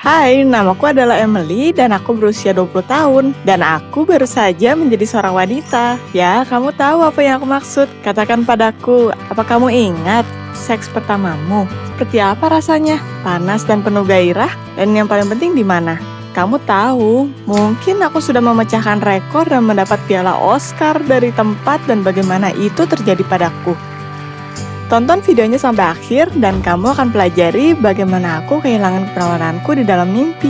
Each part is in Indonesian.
Hai, namaku adalah Emily dan aku berusia 20 tahun. Dan aku baru saja menjadi seorang wanita. Ya, kamu tahu apa yang aku maksud. Katakan padaku, apa kamu ingat seks pertamamu? Seperti apa rasanya? Panas dan penuh gairah? Dan yang paling penting di mana? Kamu tahu, mungkin aku sudah memecahkan rekor dan mendapat piala Oscar dari tempat dan bagaimana itu terjadi padaku. Tonton videonya sampai akhir dan kamu akan pelajari bagaimana aku kehilangan keperawananku di dalam mimpi.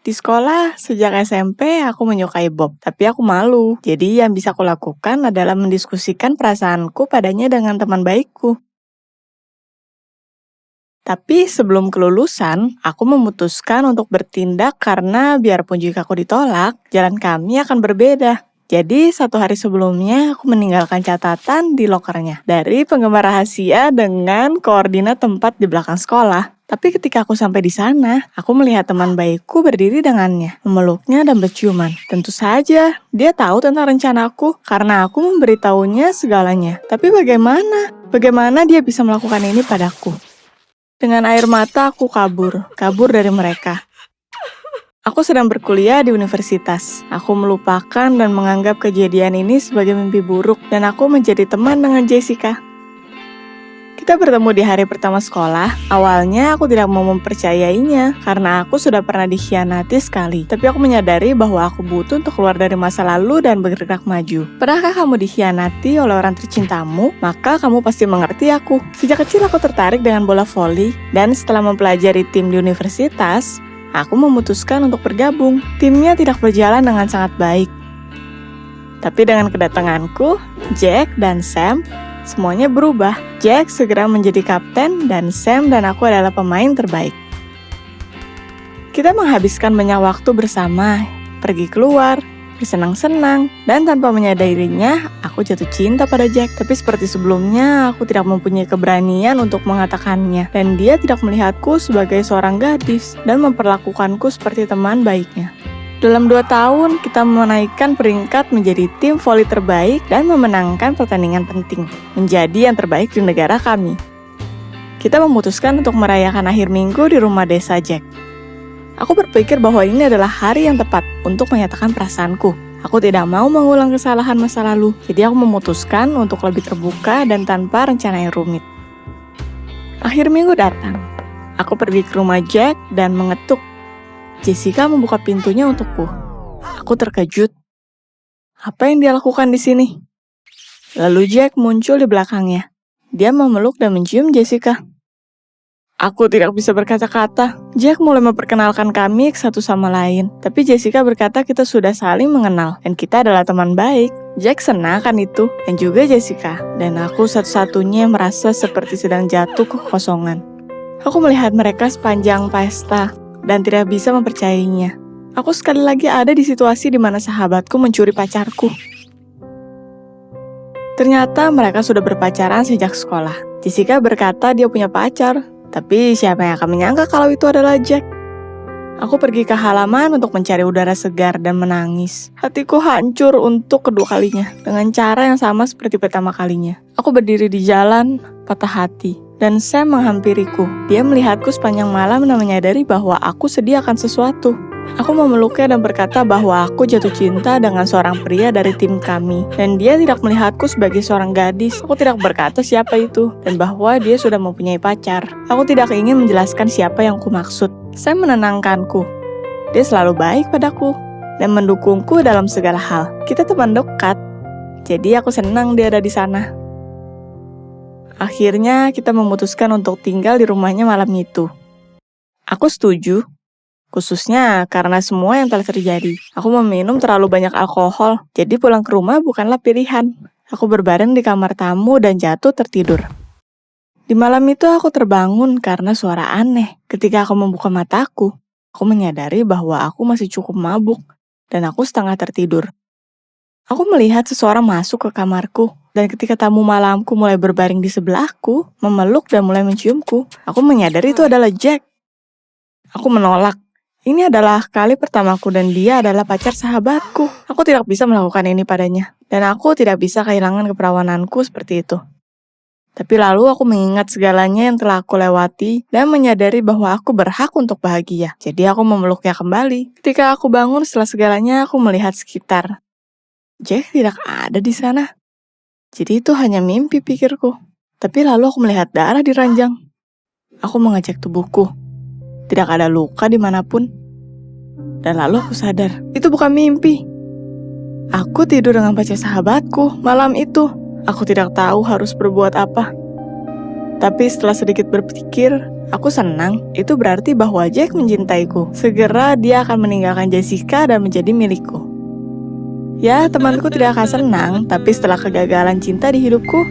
Di sekolah, sejak SMP aku menyukai Bob, tapi aku malu. Jadi yang bisa aku lakukan adalah mendiskusikan perasaanku padanya dengan teman baikku. Tapi sebelum kelulusan, aku memutuskan untuk bertindak karena biarpun jika aku ditolak, jalan kami akan berbeda. Jadi, 1 hari sebelumnya aku meninggalkan catatan di lokernya dari penggemar rahasia dengan koordinat tempat di belakang sekolah. Tapi ketika aku sampai di sana, aku melihat teman baikku berdiri dengannya, memeluknya dan berciuman. Tentu saja, dia tahu tentang rencanaku karena aku memberitahunya segalanya. Tapi bagaimana? Bagaimana dia bisa melakukan ini padaku? Dengan air mata aku kabur dari mereka. Aku sedang berkuliah di universitas. Aku melupakan dan menganggap kejadian ini sebagai mimpi buruk dan aku menjadi teman dengan Jessica. Kita bertemu di hari pertama sekolah. Awalnya aku tidak mau mempercayainya karena aku sudah pernah dikhianati sekali. Tapi aku menyadari bahwa aku butuh untuk keluar dari masa lalu dan bergerak maju. Pernahkah kamu dikhianati oleh orang tercintamu? Maka kamu pasti mengerti aku. Sejak kecil aku tertarik dengan bola voli dan setelah mempelajari tim di universitas, aku memutuskan untuk bergabung. Timnya tidak berjalan dengan sangat baik. Tapi dengan kedatanganku, Jack dan Sam, semuanya berubah. Jack segera menjadi kapten dan Sam dan aku adalah pemain terbaik. Kita menghabiskan banyak waktu bersama, pergi keluar, bersenang-senang, dan tanpa menyadarinya, aku jatuh cinta pada Jack. Tapi seperti sebelumnya, aku tidak mempunyai keberanian untuk mengatakannya, dan dia tidak melihatku sebagai seorang gadis dan memperlakukanku seperti teman baiknya. Dalam 2 tahun, kita menaikkan peringkat menjadi tim voli terbaik dan memenangkan pertandingan penting, menjadi yang terbaik di negara kami. Kita memutuskan untuk merayakan akhir minggu di rumah desa Jack. Aku berpikir bahwa ini adalah hari yang tepat untuk menyatakan perasaanku. Aku tidak mau mengulang kesalahan masa lalu, jadi aku memutuskan untuk lebih terbuka dan tanpa rencana yang rumit. Akhir minggu datang. Aku pergi ke rumah Jack dan mengetuk. Jessica membuka pintunya untukku. Aku terkejut. Apa yang dia lakukan di sini? Lalu Jack muncul di belakangnya. Dia memeluk dan mencium Jessica. Aku tidak bisa berkata-kata. Jack mulai memperkenalkan kami satu sama lain. Tapi Jessica berkata kita sudah saling mengenal dan kita adalah teman baik. Jack senang kan itu, dan juga Jessica. Dan aku satu-satunya yang merasa seperti sedang jatuh ke kekosongan. Aku melihat mereka sepanjang pesta dan tidak bisa mempercayainya. Aku sekali lagi ada di situasi di mana sahabatku mencuri pacarku. Ternyata mereka sudah berpacaran sejak sekolah. Jessica berkata dia punya pacar, tapi siapa yang akan menyangka kalau itu adalah Jack? Aku pergi ke halaman untuk mencari udara segar dan menangis. Hatiku hancur untuk kedua kalinya, dengan cara yang sama seperti pertama kalinya. Aku berdiri di jalan, patah hati. Dan Sam menghampiriku. Dia melihatku sepanjang malam dan menyadari bahwa aku sedih akan sesuatu. Aku memeluknya dan berkata bahwa aku jatuh cinta dengan seorang pria dari tim kami. Dan dia tidak melihatku sebagai seorang gadis. Aku tidak berkata siapa itu. Dan bahwa dia sudah mempunyai pacar. Aku tidak ingin menjelaskan siapa yang kumaksud. Sam menenangkanku. Dia selalu baik padaku. Dan mendukungku dalam segala hal. Kita teman dekat. Jadi aku senang dia ada di sana. Akhirnya kita memutuskan untuk tinggal di rumahnya malam itu. Aku setuju, khususnya karena semua yang telah terjadi. Aku meminum terlalu banyak alkohol, jadi pulang ke rumah bukanlah pilihan. Aku berbaring di kamar tamu dan jatuh tertidur. Di malam itu aku terbangun karena suara aneh. Ketika aku membuka mataku, aku menyadari bahwa aku masih cukup mabuk dan aku setengah tertidur. Aku melihat seseorang masuk ke kamarku. Dan ketika tamu malamku mulai berbaring di sebelahku, memeluk dan mulai menciumku, aku menyadari itu adalah Jack. Aku menolak. Ini adalah kali pertamaku dan dia adalah pacar sahabatku. Aku tidak bisa melakukan ini padanya. Dan aku tidak bisa kehilangan keperawananku seperti itu. Tapi lalu aku mengingat segalanya yang telah aku lewati dan menyadari bahwa aku berhak untuk bahagia. Jadi aku memeluknya kembali. Ketika aku bangun setelah segalanya, aku melihat sekitar. Jack tidak ada di sana. Jadi itu hanya mimpi, pikirku. Tapi lalu aku melihat darah di ranjang. Aku mengecek tubuhku. Tidak ada luka dimanapun. Dan lalu aku sadar, itu bukan mimpi. Aku tidur dengan pacar sahabatku malam itu. Aku tidak tahu harus berbuat apa. Tapi setelah sedikit berpikir, aku senang. Itu berarti bahwa Jack mencintaiku. Segera dia akan meninggalkan Jessica dan menjadi milikku. Ya, temanku tidak akan senang, tapi setelah kegagalan cinta di hidupku,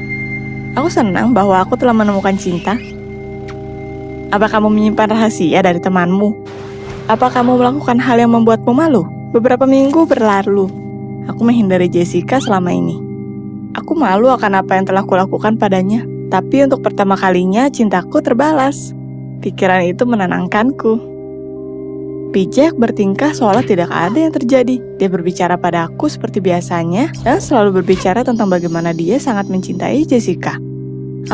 aku senang bahwa aku telah menemukan cinta. Apa kamu menyimpan rahasia dari temanmu? Apa kamu melakukan hal yang membuatmu malu? Beberapa minggu berlalu, aku menghindari Jessica selama ini. Aku malu akan apa yang telah kulakukan padanya. Tapi untuk pertama kalinya cintaku terbalas. Pikiran itu menenangkanku. Jack bertingkah seolah tidak ada yang terjadi. Dia berbicara pada aku seperti biasanya dan selalu berbicara tentang bagaimana dia sangat mencintai Jessica.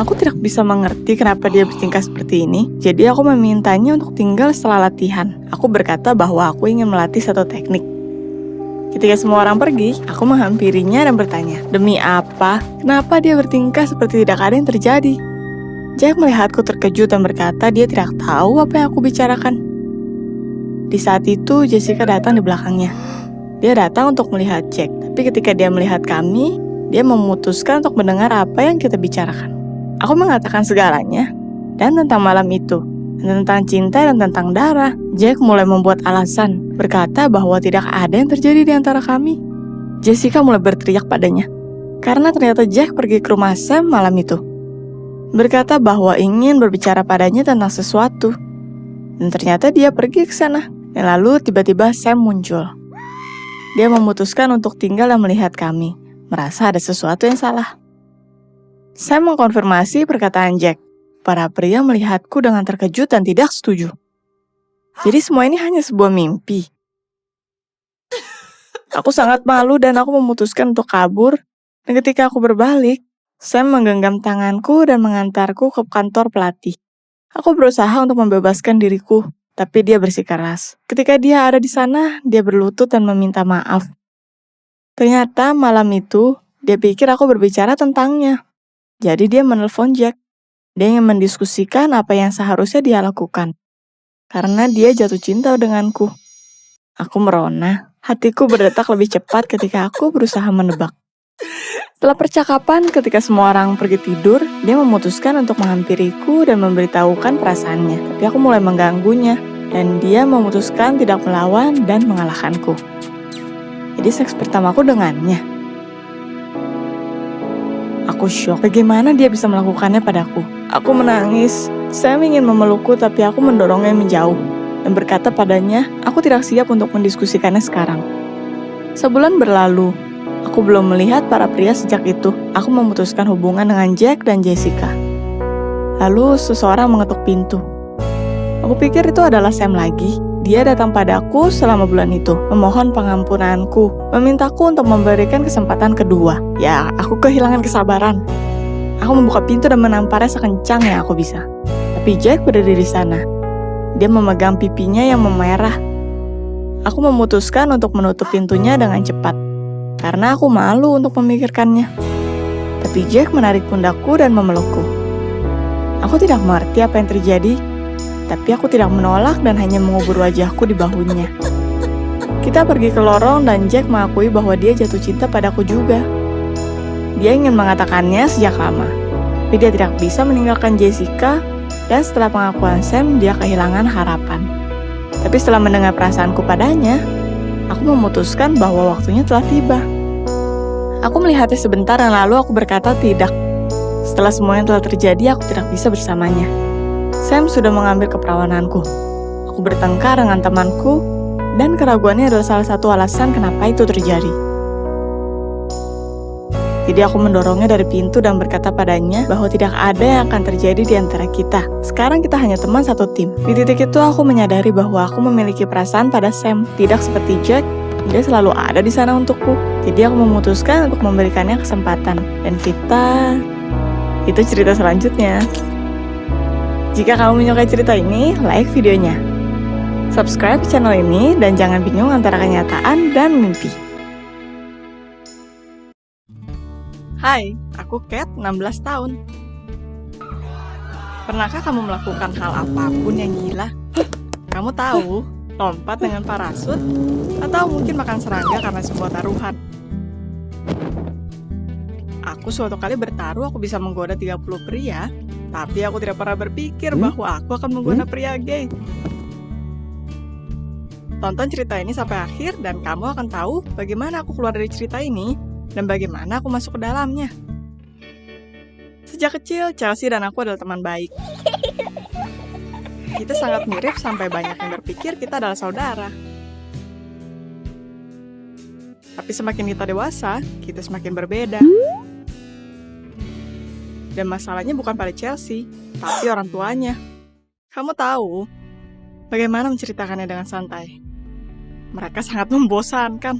Aku tidak bisa mengerti kenapa dia bertingkah seperti ini. Jadi aku memintanya untuk tinggal setelah latihan. Aku berkata bahwa aku ingin melatih satu teknik. Ketika semua orang pergi, aku menghampirinya dan bertanya, demi apa? Kenapa dia bertingkah seperti tidak ada yang terjadi? Jack melihatku terkejut dan berkata dia tidak tahu apa yang aku bicarakan. Di saat itu, Jessica datang di belakangnya. Dia datang untuk melihat Jack, tapi ketika dia melihat kami, dia memutuskan untuk mendengar apa yang kita bicarakan. Aku mengatakan segalanya, dan tentang malam itu, dan tentang cinta dan tentang darah. Jack mulai membuat alasan, berkata bahwa tidak ada yang terjadi di antara kami. Jessica mulai berteriak padanya, karena ternyata Jack pergi ke rumah Sam malam itu. Berkata bahwa ingin berbicara padanya tentang sesuatu. Dan ternyata dia pergi ke sana. Dan lalu tiba-tiba Sam muncul. Dia memutuskan untuk tinggal dan melihat kami, merasa ada sesuatu yang salah. Sam mengkonfirmasi perkataan Jack. Para pria melihatku dengan terkejut dan tidak setuju. Jadi semua ini hanya sebuah mimpi. Aku sangat malu dan aku memutuskan untuk kabur. Dan ketika aku berbalik, Sam menggenggam tanganku dan mengantarku ke kantor pelatih. Aku berusaha untuk membebaskan diriku, tapi dia bersikeras. Ketika dia ada di sana, dia berlutut dan meminta maaf. Ternyata malam itu, dia pikir aku berbicara tentangnya. Jadi dia menelpon Jack. Dia ingin mendiskusikan apa yang seharusnya dia lakukan. Karena dia jatuh cinta denganku. Aku merona. Hatiku berdetak lebih cepat ketika aku berusaha menebak. Setelah percakapan, ketika semua orang pergi tidur, dia memutuskan untuk menghampiriku dan memberitahukan perasaannya. Tapi aku mulai mengganggunya, dan dia memutuskan tidak melawan dan mengalahkanku. Jadi seks pertamaku dengannya. Aku syok, bagaimana dia bisa melakukannya padaku. Aku menangis. Sam ingin memelukku, tapi aku mendorongnya menjauh dan berkata padanya, aku tidak siap untuk mendiskusikannya sekarang. Sebulan berlalu. Aku belum melihat para pria sejak itu. Aku memutuskan hubungan dengan Jack dan Jessica. Lalu seseorang mengetuk pintu. Aku pikir itu adalah Sam lagi. Dia datang padaku selama bulan itu, memohon pengampunanku, memintaku untuk memberikan kesempatan kedua. Ya, aku kehilangan kesabaran. Aku membuka pintu dan menamparnya sekencang yang aku bisa. Tapi Jack berdiri di sana. Dia memegang pipinya yang memerah. Aku memutuskan untuk menutup pintunya dengan cepat. Karena aku malu untuk memikirkannya. Tapi Jack menarik pundakku dan memelukku. Aku tidak mengerti apa yang terjadi, tapi aku tidak menolak dan hanya mengubur wajahku di bahunya. Kita pergi ke lorong dan Jack mengakui bahwa dia jatuh cinta padaku juga. Dia ingin mengatakannya sejak lama, tapi dia tidak bisa meninggalkan Jessica, dan setelah pengakuan Sam, dia kehilangan harapan. Tapi setelah mendengar perasaanku padanya, aku memutuskan bahwa waktunya telah tiba. Aku melihatnya sebentar dan lalu aku berkata tidak. Setelah semua yang telah terjadi, aku tidak bisa bersamanya. Sam sudah mengambil keperawananku. Aku bertengkar dengan temanku, dan keraguannya adalah salah satu alasan kenapa itu terjadi. Jadi aku mendorongnya dari pintu dan berkata padanya bahwa tidak ada yang akan terjadi di antara kita. Sekarang kita hanya teman satu tim. Di titik itu aku menyadari bahwa aku memiliki perasaan pada Sam. Tidak seperti Jack, dia selalu ada di sana untukku. Jadi aku memutuskan untuk memberikannya kesempatan. Dan kita... Itu cerita selanjutnya. Jika kamu menyukai cerita ini, like videonya. Subscribe channel ini dan jangan bingung antara kenyataan dan mimpi. Hai, aku Kat, 16 tahun. Pernahkah kamu melakukan hal apapun yang gila? Kamu tahu, lompat dengan parasut, atau mungkin makan serangga karena sebuah taruhan. Aku suatu kali bertaruh aku bisa menggoda 30 pria, tapi aku tidak pernah berpikir bahwa aku akan menggoda pria gay. Tonton cerita ini sampai akhir dan kamu akan tahu bagaimana aku keluar dari cerita ini dan bagaimana aku masuk ke dalamnya. Sejak kecil, Chelsea dan aku adalah teman baik. Kita sangat mirip sampai banyak yang berpikir kita adalah saudara. Tapi semakin kita dewasa, kita semakin berbeda. Dan masalahnya bukan pada Chelsea, tapi orang tuanya. Kamu tahu bagaimana menceritakannya dengan santai. Mereka sangat membosankan.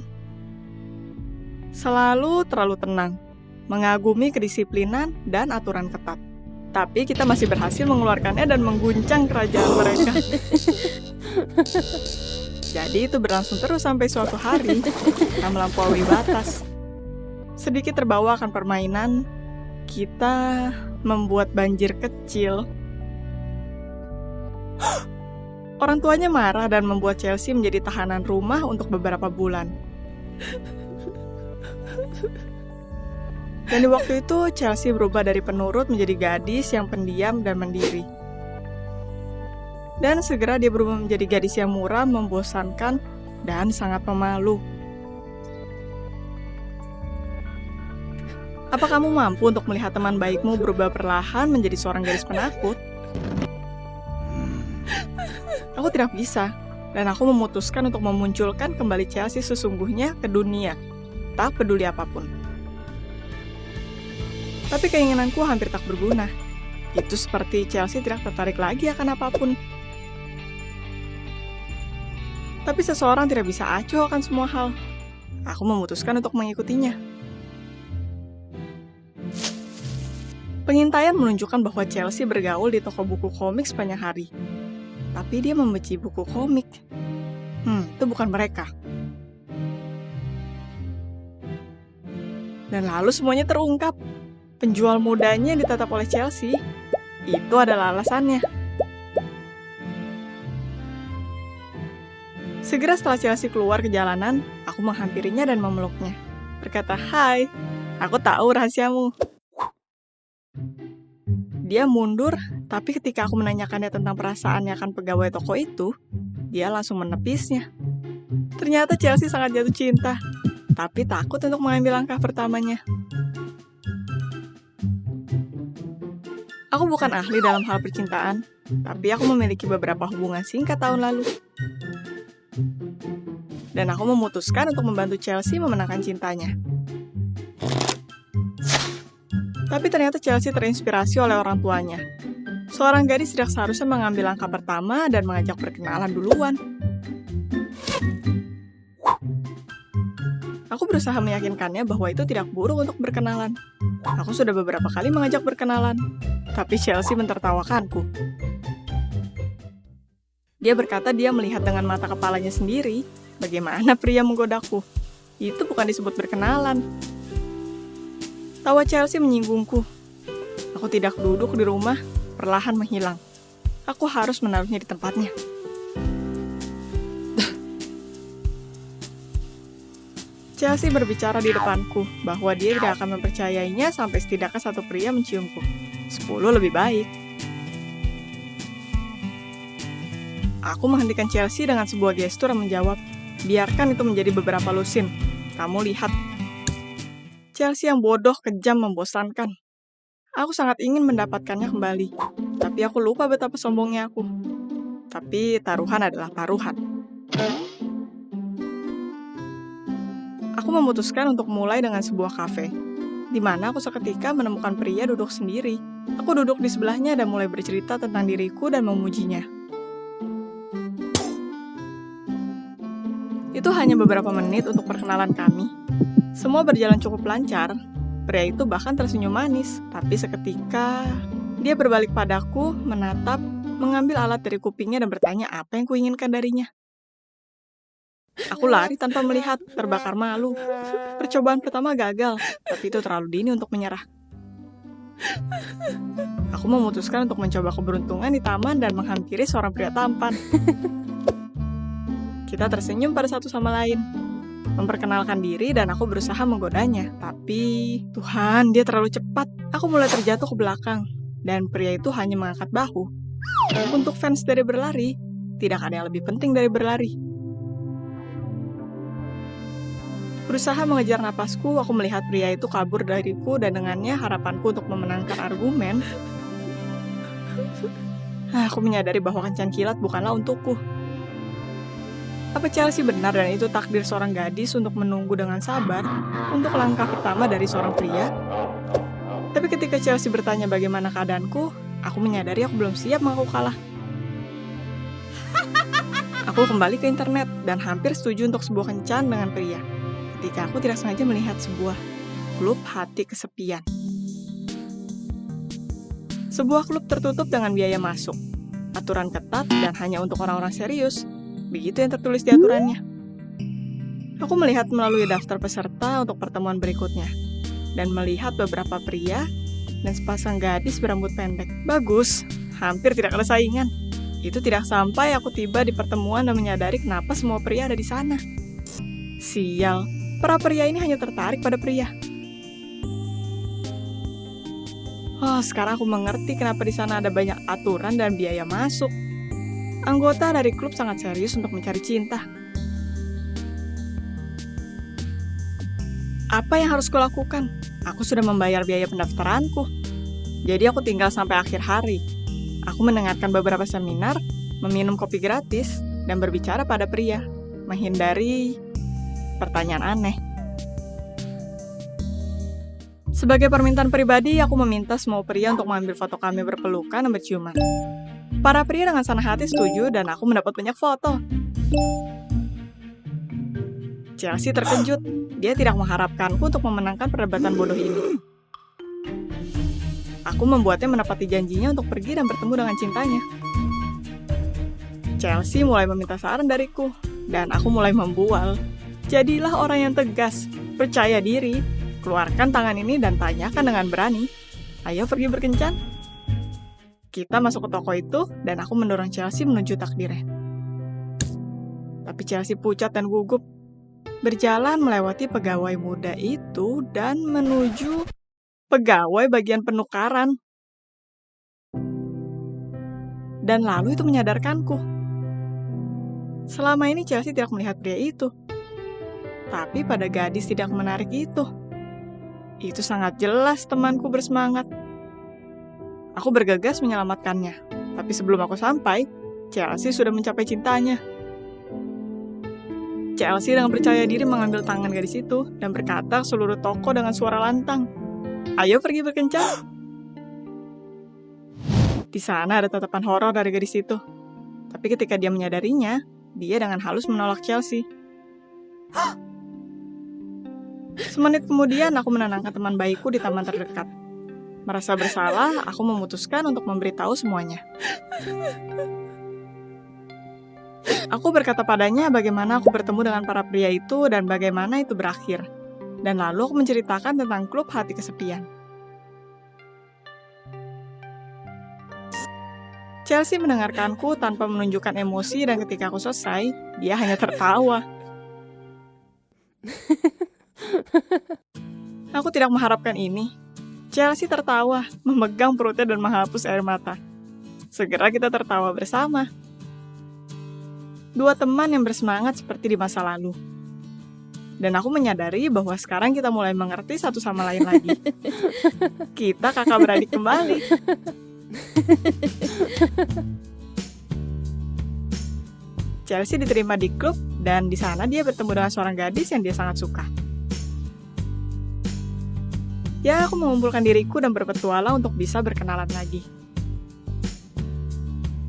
Selalu terlalu tenang, mengagumi kedisiplinan dan aturan ketat. Tapi kita masih berhasil mengeluarkannya dan mengguncang kerajaan mereka. Jadi itu berlangsung terus sampai suatu hari kita melampaui batas. Sedikit terbawa akan permainan, kita membuat banjir kecil. Orang tuanya marah dan membuat Chelsea menjadi tahanan rumah untuk beberapa bulan. Dan di waktu itu, Chelsea berubah dari penurut menjadi gadis yang pendiam dan mandiri. Dan segera dia berubah menjadi gadis yang muram, membosankan, dan sangat pemalu. Apa kamu mampu untuk melihat teman baikmu berubah perlahan menjadi seorang gadis penakut? Aku tidak bisa, dan aku memutuskan untuk memunculkan kembali Chelsea sesungguhnya ke dunia, tak peduli apapun. Tapi keinginanku hampir tak berguna. Itu seperti Chelsea tidak tertarik lagi akan apapun. Tapi seseorang tidak bisa acuh akan semua hal. Aku memutuskan untuk mengikutinya. Pengintaian menunjukkan bahwa Chelsea bergaul di toko buku komik sepanjang hari. Tapi dia membenci buku komik. Itu bukan mereka. Dan lalu semuanya terungkap. Penjual mudanya ditatap oleh Chelsea. Itu adalah alasannya. Segera setelah Chelsea keluar ke jalanan, aku menghampirinya dan memeluknya. Berkata, "Hai, aku tahu rahasiamu." Dia mundur, tapi ketika aku menanyakannya tentang perasaannya akan pegawai toko itu, dia langsung menepisnya. Ternyata Chelsea sangat jatuh cinta, tapi takut untuk mengambil langkah pertamanya. Aku bukan ahli dalam hal percintaan, tapi aku memiliki beberapa hubungan singkat tahun lalu. Dan aku memutuskan untuk membantu Chelsea memenangkan cintanya. Tapi ternyata Chelsea terinspirasi oleh orang tuanya. Seorang gadis tidak seharusnya mengambil langkah pertama dan mengajak perkenalan duluan. Aku berusaha meyakinkannya bahwa itu tidak buruk untuk berkenalan. Aku sudah beberapa kali mengajak berkenalan, tapi Chelsea mentertawakanku. Dia berkata dia melihat dengan mata kepalanya sendiri bagaimana pria menggodaku. Itu bukan disebut berkenalan. Tawa Chelsea menyinggungku. Aku tidak duduk di rumah, perlahan menghilang. Aku harus menaruhnya di tempatnya. Chelsea berbicara di depanku bahwa dia tidak akan mempercayainya sampai setidaknya satu pria menciumku. 10 lebih baik. Aku menghentikan Chelsea dengan sebuah gestur yang menjawab, "Biarkan itu menjadi beberapa lusin. Kamu lihat." Chelsea yang bodoh, kejam, membosankan. Aku sangat ingin mendapatkannya kembali, tapi aku lupa betapa sombongnya aku. Tapi taruhan adalah taruhan. Aku memutuskan untuk mulai dengan sebuah kafe, di mana aku seketika menemukan pria duduk sendiri. Aku duduk di sebelahnya dan mulai bercerita tentang diriku dan memujinya. Itu hanya beberapa menit untuk perkenalan kami. Semua berjalan cukup lancar, Pria itu bahkan tersenyum manis, tapi seketika dia berbalik padaku, menatap, mengambil alat dari kupingnya dan bertanya apa yang kuinginkan darinya. Aku lari tanpa melihat, terbakar malu. Percobaan pertama gagal, tapi itu terlalu dini untuk menyerah. Aku memutuskan untuk mencoba keberuntungan di taman dan menghampiri seorang pria tampan. Kita tersenyum pada satu sama lain, memperkenalkan diri dan aku berusaha menggodanya. Tapi, Tuhan, dia terlalu cepat. Aku mulai terjatuh ke belakang, dan pria itu hanya mengangkat bahu. Untuk fans dari berlari, tidak ada yang lebih penting dari berlari. Berusaha mengejar napasku, aku melihat pria itu kabur dariku dan dengannya harapanku untuk memenangkan argumen. Aku menyadari bahwa kencan kilat bukanlah untukku. Apa Chelsea benar dan itu takdir seorang gadis untuk menunggu dengan sabar untuk langkah pertama dari seorang pria? Tapi ketika Chelsea bertanya bagaimana keadaanku, aku menyadari aku belum siap mengaku kalah. Aku kembali ke internet dan hampir setuju untuk sebuah kencan dengan pria. Ketika aku tidak sengaja melihat sebuah klub hati kesepian. Sebuah klub tertutup dengan biaya masuk, aturan ketat dan hanya untuk orang-orang serius. Begitu yang tertulis di aturannya. Aku melihat melalui daftar peserta untuk pertemuan berikutnya, dan melihat beberapa pria dan sepasang gadis berambut pendek. Bagus, hampir tidak ada saingan. Itu tidak sampai aku tiba di pertemuan dan menyadari kenapa semua pria ada di sana. Sial, para pria ini hanya tertarik pada pria. Sekarang aku mengerti kenapa di sana ada banyak aturan dan biaya masuk. Anggota dari klub sangat serius untuk mencari cinta. Apa yang harus kulakukan? Aku sudah membayar biaya pendaftaranku. Jadi aku tinggal sampai akhir hari. Aku mendengarkan beberapa seminar, meminum kopi gratis, dan berbicara pada pria, menghindari pertanyaan aneh. Sebagai permintaan pribadi, aku meminta semua pria untuk mengambil foto kami berpelukan dan berciuman. Para pria dengan senang hati setuju dan aku mendapat banyak foto. Chelsea terkejut. Dia tidak mengharapkanku untuk memenangkan perdebatan bodoh ini. Aku membuatnya menepati janjinya untuk pergi dan bertemu dengan cintanya. Chelsea mulai meminta saran dariku, dan aku mulai membual. Jadilah orang yang tegas, percaya diri, keluarkan tangan ini dan tanyakan dengan berani. Ayo pergi berkencan. Kita masuk ke toko itu, dan aku mendorong Chelsea menuju takdirnya. Tapi Chelsea pucat dan gugup. Berjalan melewati pegawai muda itu dan menuju pegawai bagian penukaran. Dan lalu itu menyadarkanku. Selama ini Chelsea tidak melihat pria itu. Tapi pada gadis tidak menarik itu. Itu sangat jelas temanku bersemangat. Aku bergegas menyelamatkannya. Tapi sebelum aku sampai, Chelsea sudah mencapai cintanya. Chelsea dengan percaya diri mengambil tangan gadis itu dan berkata ke seluruh toko dengan suara lantang, "Ayo pergi berkencan." Di sana ada tatapan horor dari gadis itu. Tapi ketika dia menyadarinya, dia dengan halus menolak Chelsea. Semenit kemudian aku menenangkan teman baikku di taman terdekat. Merasa bersalah, aku memutuskan untuk memberitahu semuanya. Aku berkata padanya bagaimana aku bertemu dengan para pria itu dan bagaimana itu berakhir. Dan lalu aku menceritakan tentang klub hati kesepian. Chelsea mendengarkanku tanpa menunjukkan emosi dan ketika aku selesai, dia hanya tertawa. Aku tidak mengharapkan ini. Chelsea tertawa, memegang perutnya dan menghapus air mata. Segera kita tertawa bersama. Dua teman yang bersemangat seperti di masa lalu. Dan aku menyadari bahwa sekarang kita mulai mengerti satu sama lain lagi. Kita kakak beradik kembali. Chelsea diterima di klub dan di sana dia bertemu dengan seorang gadis yang dia sangat suka. Ya, aku mengumpulkan diriku dan berpetualang untuk bisa berkenalan lagi.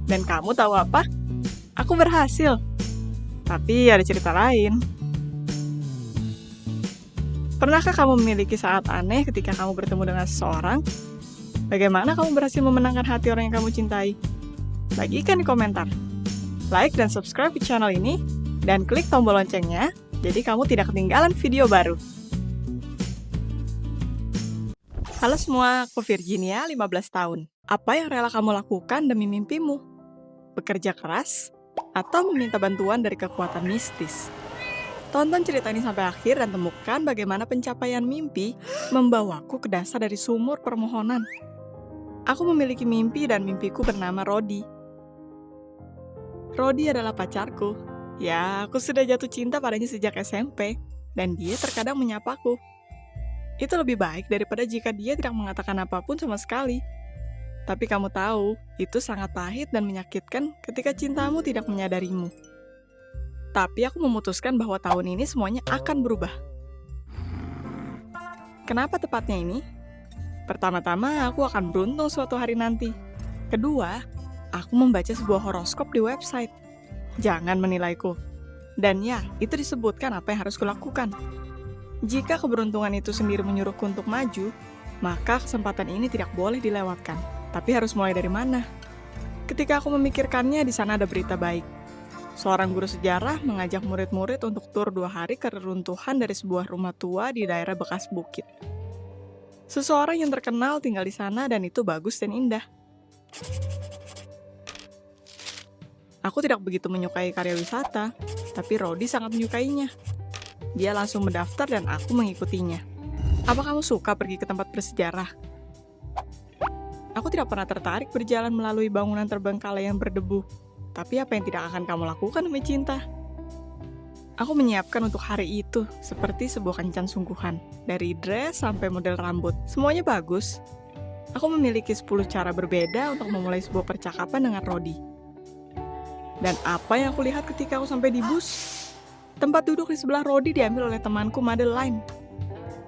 Dan kamu tahu apa? Aku berhasil. Tapi ada cerita lain. Pernahkah kamu memiliki saat aneh ketika kamu bertemu dengan seseorang? Bagaimana kamu berhasil memenangkan hati orang yang kamu cintai? Bagikan di komentar. Like dan subscribe di channel ini, dan klik tombol loncengnya, jadi kamu tidak ketinggalan video baru. Halo semua, aku Virginia, 15 tahun. Apa yang rela kamu lakukan demi mimpimu? Bekerja keras? Atau meminta bantuan dari kekuatan mistis? Tonton cerita ini sampai akhir dan temukan bagaimana pencapaian mimpi membawaku ke dasar dari sumur permohonan. Aku memiliki mimpi dan mimpiku bernama Rodi. Rodi adalah pacarku. Ya, aku sudah jatuh cinta padanya sejak SMP, dan dia terkadang menyapaku. Itu lebih baik daripada jika dia tidak mengatakan apapun sama sekali. Tapi kamu tahu, itu sangat pahit dan menyakitkan ketika cintamu tidak menyadarimu. Tapi aku memutuskan bahwa tahun ini semuanya akan berubah. Kenapa tepatnya ini? Pertama-tama, aku akan beruntung suatu hari nanti. Kedua, aku membaca sebuah horoskop di website. Jangan menilaiku. Dan ya, itu disebutkan apa yang harus kulakukan. Jika keberuntungan itu sendiri menyuruhku untuk maju, maka kesempatan ini tidak boleh dilewatkan. Tapi harus mulai dari mana? Ketika aku memikirkannya, di sana ada berita baik. Seorang guru sejarah mengajak murid-murid untuk tur 2 hari ke reruntuhan dari sebuah rumah tua di daerah bekas bukit. Seseorang yang terkenal tinggal di sana dan itu bagus dan indah. Aku tidak begitu menyukai karya wisata, tapi Rodi sangat menyukainya. Dia langsung mendaftar dan aku mengikutinya. Apa kamu suka pergi ke tempat bersejarah? Aku tidak pernah tertarik berjalan melalui bangunan terbengkalai yang berdebu. Tapi apa yang tidak akan kamu lakukan demi cinta? Aku menyiapkan untuk hari itu seperti sebuah kencan sungguhan. Dari dress sampai model rambut, semuanya bagus. Aku memiliki 10 cara berbeda untuk memulai sebuah percakapan dengan Rodi. Dan apa yang aku lihat ketika aku sampai di bus? Tempat duduk di sebelah Rodi diambil oleh temanku Madeline.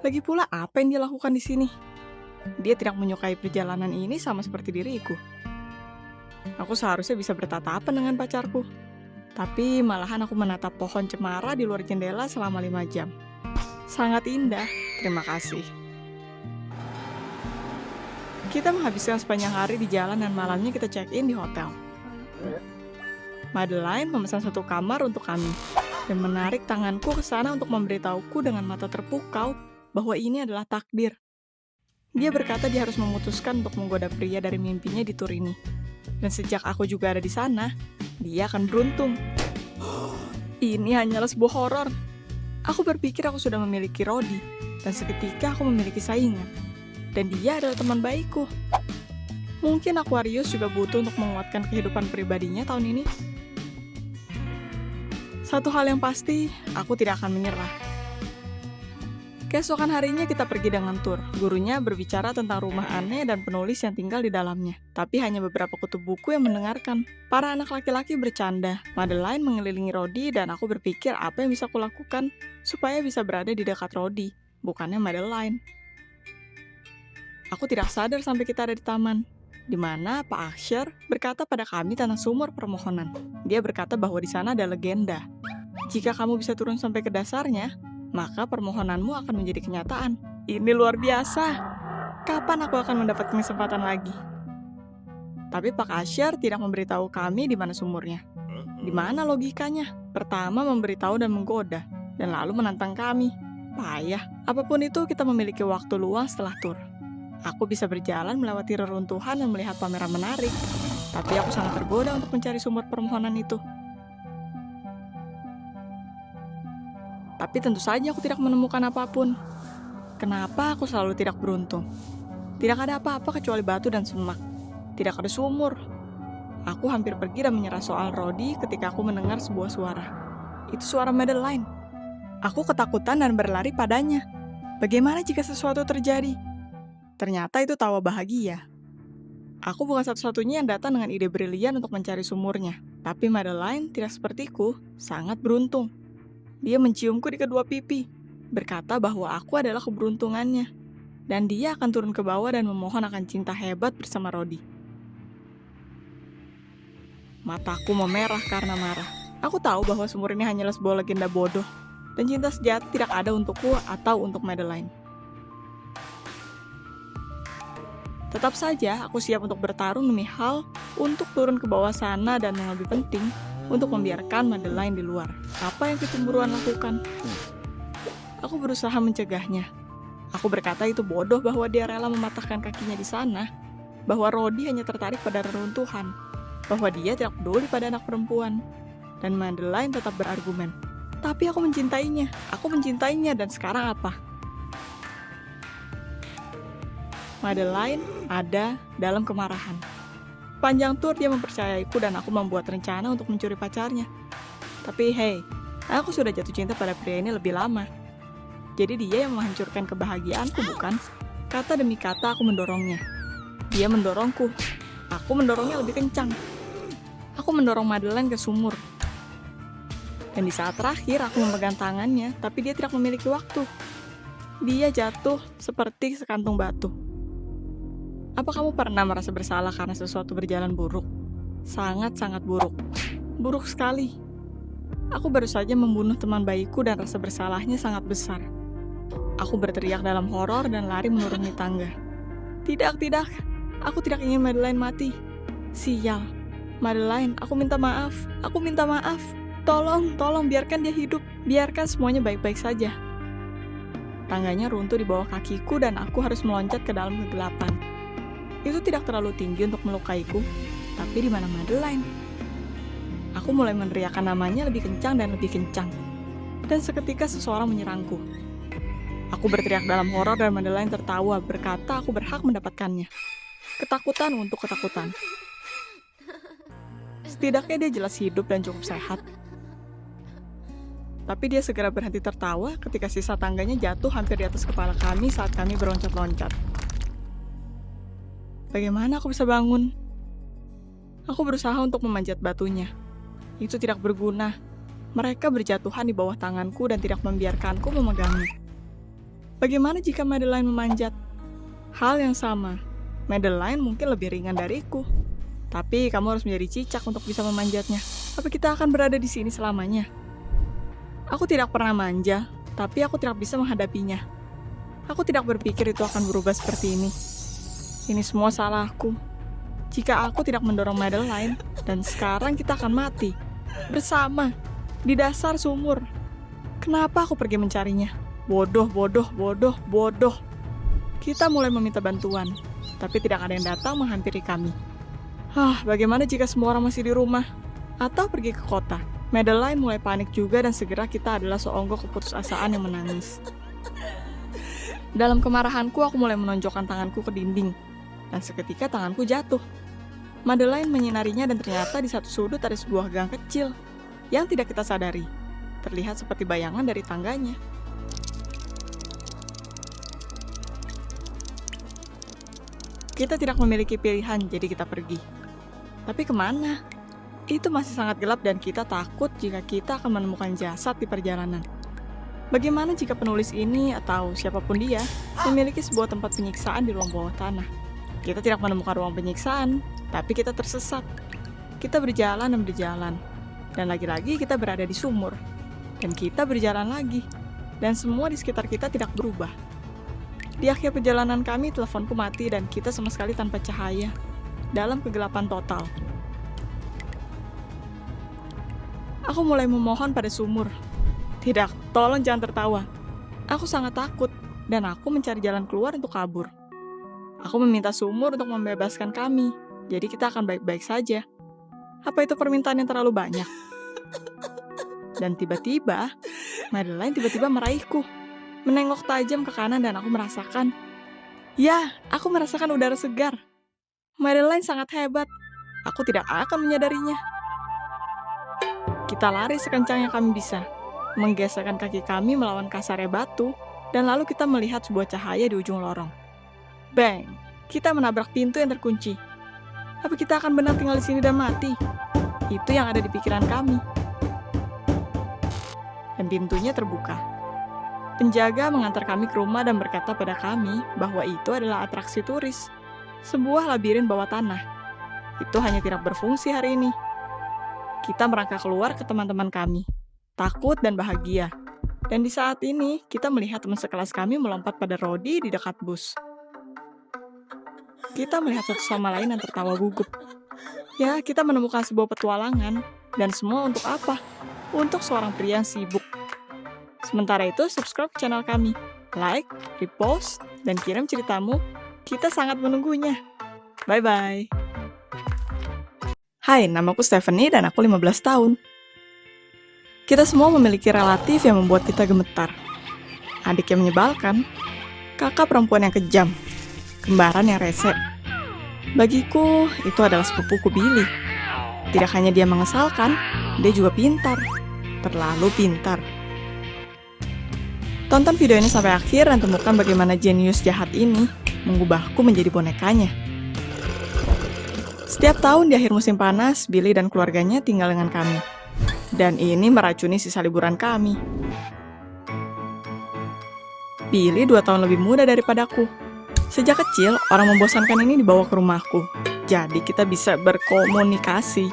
Lagi pula apa yang dia lakukan di sini? Dia tidak menyukai perjalanan ini sama seperti diriku. Aku seharusnya bisa bertatapan dengan pacarku. Tapi malahan aku menatap pohon cemara di luar jendela selama 5 jam. Sangat indah, terima kasih. Kita menghabiskan sepanjang hari di jalan dan malamnya kita check-in di hotel. Madeline memesan 1 kamar untuk kami dan menarik tanganku ke sana untuk memberitahuku dengan mata terpukau bahwa ini adalah takdir. Dia berkata dia harus memutuskan untuk menggoda pria dari mimpinya di tur ini. Dan sejak aku juga ada di sana, dia akan beruntung. Ini hanyalah sebuah horor. Aku berpikir aku sudah memiliki Rodi, dan seketika aku memiliki saingan. Dan dia adalah teman baikku. Mungkin Aquarius juga butuh untuk menguatkan kehidupan pribadinya tahun ini. Satu hal yang pasti, aku tidak akan menyerah. Keesokan harinya kita pergi dengan tur. Gurunya berbicara tentang rumah aneh dan penulis yang tinggal di dalamnya. Tapi hanya beberapa kutub buku yang mendengarkan. Para anak laki-laki bercanda. Madeline mengelilingi Rodi dan aku berpikir apa yang bisa kulakukan supaya bisa berada di dekat Rodi, bukannya Madeline. Aku tidak sadar sampai kita ada di taman, di mana Pak Aksher berkata pada kami tentang sumur permohonan. Dia berkata bahwa di sana ada legenda. Jika kamu bisa turun sampai ke dasarnya, maka permohonanmu akan menjadi kenyataan. Ini luar biasa. Kapan aku akan mendapatkan kesempatan lagi? Tapi Pak Aksher tidak memberitahu kami di mana sumurnya. Di mana logikanya? Pertama memberitahu dan menggoda, dan lalu menantang kami. Payah. Apapun itu, kita memiliki waktu luang setelah tur. Aku bisa berjalan melewati reruntuhan dan melihat pameran menarik. Tapi aku sangat tergoda untuk mencari sumur permohonan itu. Tapi tentu saja aku tidak menemukan apapun. Kenapa aku selalu tidak beruntung? Tidak ada apa-apa kecuali batu dan semak. Tidak ada sumur. Aku hampir pergi dan menyerah soal Rodi ketika aku mendengar sebuah suara. Itu suara Madeline. Aku ketakutan dan berlari padanya. Bagaimana jika sesuatu terjadi? Ternyata itu tawa bahagia. Aku bukan satu-satunya yang datang dengan ide brilian untuk mencari sumurnya. Tapi Madeline tidak sepertiku, sangat beruntung. Dia menciumku di kedua pipi, berkata bahwa aku adalah keberuntungannya, dan dia akan turun ke bawah dan memohon akan cinta hebat bersama Rodi. Mataku memerah karena marah. Aku tahu bahwa sumur ini hanyalah sebuah legenda bodoh, Dan cinta sejati tidak ada untukku atau untuk Madeline. Tetap saja aku siap untuk bertarung demi hal untuk turun ke bawah sana dan yang lebih penting, untuk membiarkan Madeline di luar. Apa yang kecemburuan lakukan? Aku berusaha mencegahnya. Aku berkata itu bodoh bahwa dia rela mematahkan kakinya di sana, bahwa Rodi hanya tertarik pada reruntuhan, bahwa dia tidak peduli pada anak perempuan. Dan Madeline tetap berargumen. Tapi aku mencintainya dan sekarang apa? Madeline ada dalam kemarahan. Panjang tur dia mempercayaiku dan aku membuat rencana untuk mencuri pacarnya. Tapi hey, aku sudah jatuh cinta pada pria ini lebih lama. Jadi dia yang menghancurkan kebahagiaanku, bukan? Kata demi kata aku mendorongnya. Dia mendorongku. Aku mendorongnya lebih kencang. Aku mendorong Madeline ke sumur. Dan di saat terakhir aku memegang tangannya, tapi dia tidak memiliki waktu. Dia jatuh seperti sekantung batu. Apa kamu pernah merasa bersalah karena sesuatu berjalan buruk? Sangat-sangat buruk. Buruk sekali. Aku baru saja membunuh teman bayiku dan rasa bersalahnya sangat besar. Aku berteriak dalam horor dan lari menuruni tangga. Tidak. Aku tidak ingin Madeline mati. Sial. Madeline, aku minta maaf. Tolong, biarkan dia hidup. Biarkan semuanya baik-baik saja. Tangganya runtuh di bawah kakiku dan aku harus meloncat ke dalam kegelapan. Itu tidak terlalu tinggi untuk melukaiku, tapi di mana Madeline? Aku mulai meneriakkan namanya lebih kencang. Dan seketika seseorang menyerangku. Aku berteriak dalam horor dan Madeline tertawa, berkata aku berhak mendapatkannya. Ketakutan untuk ketakutan. Setidaknya dia jelas hidup dan cukup sehat. Tapi dia segera berhenti tertawa ketika sisa tangganya jatuh hampir di atas kepala kami saat kami berloncat-loncat. Bagaimana aku bisa bangun? Aku berusaha untuk memanjat batunya. Itu tidak berguna. Mereka berjatuhan di bawah tanganku dan tidak membiarkanku memegangnya. Bagaimana jika Madeline memanjat? Hal yang sama. Madeline mungkin lebih ringan dariku. Tapi kamu harus menjadi cicak untuk bisa memanjatnya. Apa kita akan berada di sini selamanya? Aku tidak pernah manja, tapi aku tidak bisa menghadapinya. Aku tidak berpikir itu akan berubah seperti ini. Ini semua salahku. Jika aku tidak mendorong Madeline, dan sekarang kita akan mati. Bersama. Di dasar sumur. Kenapa aku pergi mencarinya? Bodoh. Kita mulai meminta bantuan, tapi tidak ada yang datang menghampiri kami. Bagaimana jika semua orang masih di rumah? Atau pergi ke kota? Madeline mulai panik juga dan segera kita adalah seonggok keputusasaan yang menangis. Dalam kemarahanku, aku mulai menonjokkan tanganku ke dinding. Dan seketika tanganku jatuh. Madeline menyinarinya dan ternyata di satu sudut ada sebuah gang kecil yang tidak kita sadari. Terlihat seperti bayangan dari tangganya. Kita tidak memiliki pilihan, jadi kita pergi. Tapi kemana? Itu masih sangat gelap dan kita takut jika kita akan menemukan jasad di perjalanan. Bagaimana jika penulis ini atau siapapun dia memiliki sebuah tempat penyiksaan di ruang bawah tanah? Kita tidak menemukan ruang penyiksaan, tapi kita tersesat. Kita berjalan. Dan lagi-lagi kita berada di sumur. Dan kita berjalan lagi. Dan semua di sekitar kita tidak berubah. Di akhir perjalanan kami, teleponku mati dan kita sama sekali tanpa cahaya. Dalam kegelapan total. Aku mulai memohon pada sumur. Tidak, tolong jangan tertawa. Aku sangat takut, dan aku mencari jalan keluar untuk kabur. Aku meminta sumur untuk membebaskan kami, jadi kita akan baik-baik saja. Apa itu permintaan yang terlalu banyak? Dan tiba-tiba, Madeline tiba-tiba meraihku. Menengok tajam ke kanan dan aku merasakan udara segar. Madeline sangat hebat. Aku tidak akan menyadarinya. Kita lari sekencang yang kami bisa, menggeserkan kaki kami melawan kasarnya batu, dan lalu kita melihat sebuah cahaya di ujung lorong. Bang! Kita menabrak pintu yang terkunci. Apa kita akan benar tinggal di sini dan mati? Itu yang ada di pikiran kami. Dan pintunya terbuka. Penjaga mengantar kami ke rumah dan berkata pada kami bahwa itu adalah atraksi turis, sebuah labirin bawah tanah. Itu hanya tidak berfungsi hari ini. Kita merangkak keluar ke teman-teman kami, takut dan bahagia. Dan di saat ini, kita melihat teman sekelas kami melompat pada rodi di dekat bus. Kita melihat satu sama lain yang tertawa gugup. Ya, kita menemukan sebuah petualangan. Dan semua untuk apa? Untuk seorang pria yang sibuk. Sementara itu, subscribe channel kami. Like, repost, dan kirim ceritamu. Kita sangat menunggunya. Bye-bye. Hai, namaku Stephanie dan aku 15 tahun. Kita semua memiliki relatif yang membuat kita gemetar. Adik yang menyebalkan, kakak perempuan yang kejam, kembaran yang rese. Bagiku, itu adalah sepupuku Billy. Tidak hanya dia mengesalkan, dia juga pintar. Terlalu pintar. Tonton video ini sampai akhir dan temukan bagaimana jenius jahat ini mengubahku menjadi bonekanya. Setiap tahun di akhir musim panas, Billy dan keluarganya tinggal dengan kami. Dan ini meracuni sisa liburan kami. Billy 2 tahun lebih muda daripadaku. Sejak kecil, orang membosankan ini dibawa ke rumahku. Jadi kita bisa berkomunikasi.